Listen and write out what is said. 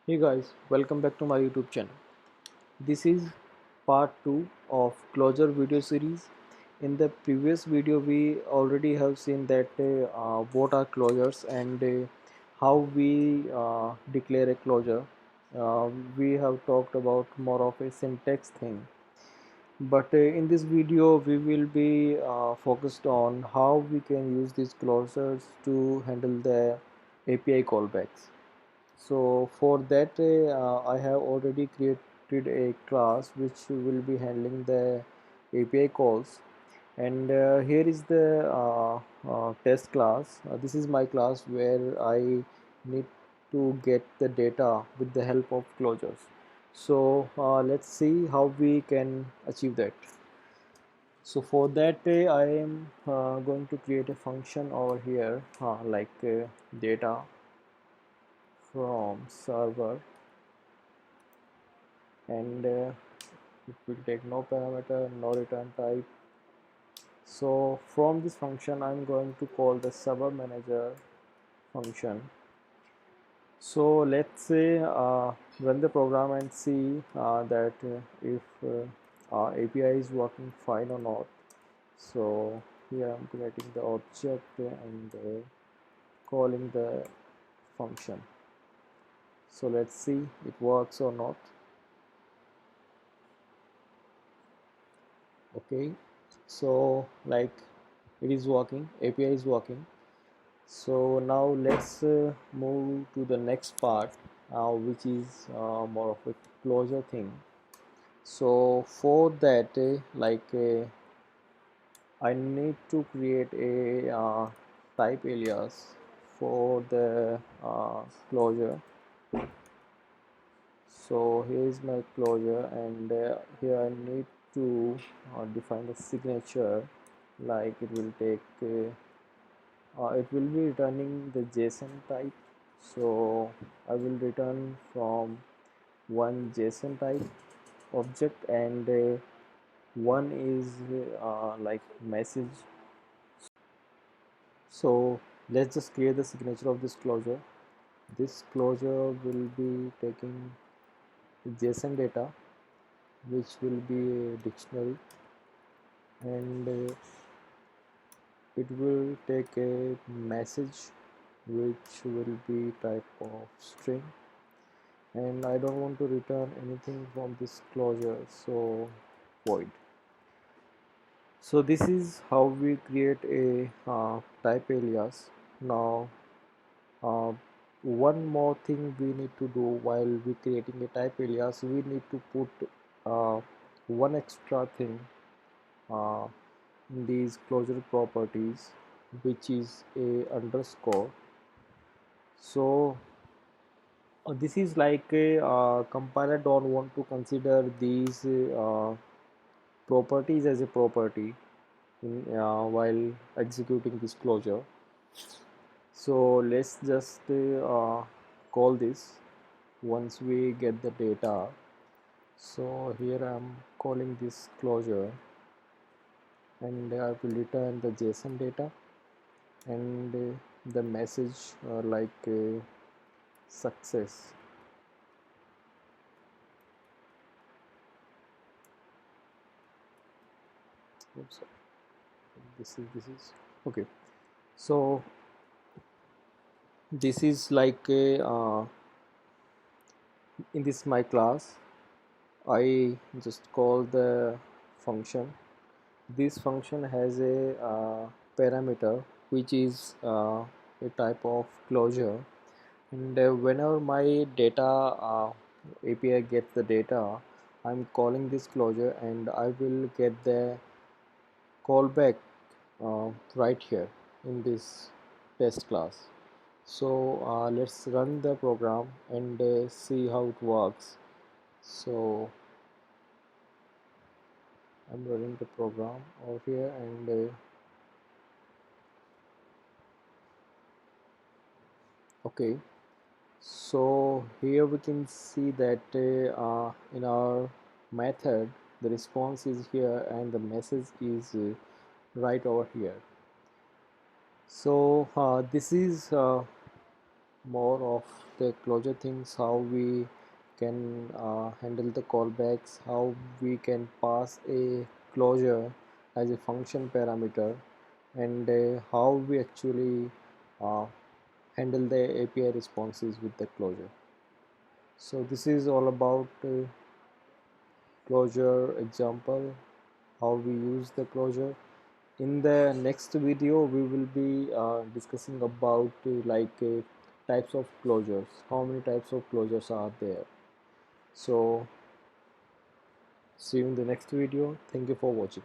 Hey guys, welcome back to my YouTube channel. This is part 2 of Clojure video series. In the previous video we already have seen that what are closures and how we declare a closure. We have talked about more of a syntax thing. But in this video we will be focused on how we can use these closures to handle the API callbacks. So for that I have already created a class which will be handling the API calls, and here is the test class. This is my class where I need to get the data with the help of closures. So let's see how we can achieve that. So for that I am going to create a function over here like data from server, and it will take no parameter, no return type. So from this function I'm going to call the server manager function. So let's say run the program and see that if our API is working fine or not. So here I'm creating the object and calling the function. So let's see it works or not. Okay, so like it is working, API is working. So now let's move to the next part, which is more of a closure thing. So for that I need to create a type alias for the closure. So here is my closure, and here I need to define the signature. Like it will be returning the JSON type. So I will return from one JSON type object, and one is like message. So let's just create the signature of this closure. This closure will be taking JSON data, which will be a dictionary, and it will take a message which will be type of string, and I don't want to return anything from this closure, so void. So this is how we create a type alias. Now uh, one more thing we need to do while we creating a type alias, we need to put uh, one extra thing uh, in these closure properties, which is a underscore. So this is like a compiler don't want to consider these properties as a property in, while executing this closure. So let's just call this once we get the data. So here I'm calling this closure, and I will return the JSON data, and the message like success. Oops, this is okay. So this is like a in this my class I just call the function. This function has a parameter which is a type of closure, and whenever my data API gets the data, I'm calling this closure, and I will get the callback right here in this test class. So let's run the program and see how it works. So I'm running the program over here, and okay, so here we can see that in our method the response is here and the message is right over here. So this is more of the Clojure things, how we can handle the callbacks, how we can pass a Clojure as a function parameter, and how we actually uh, handle the API responses with the Clojure. So this is all about Clojure example, how we use the Clojure. In the next video we will be discussing about types of closures, how many types of closures are there. So see you in the next video. Thank you for watching.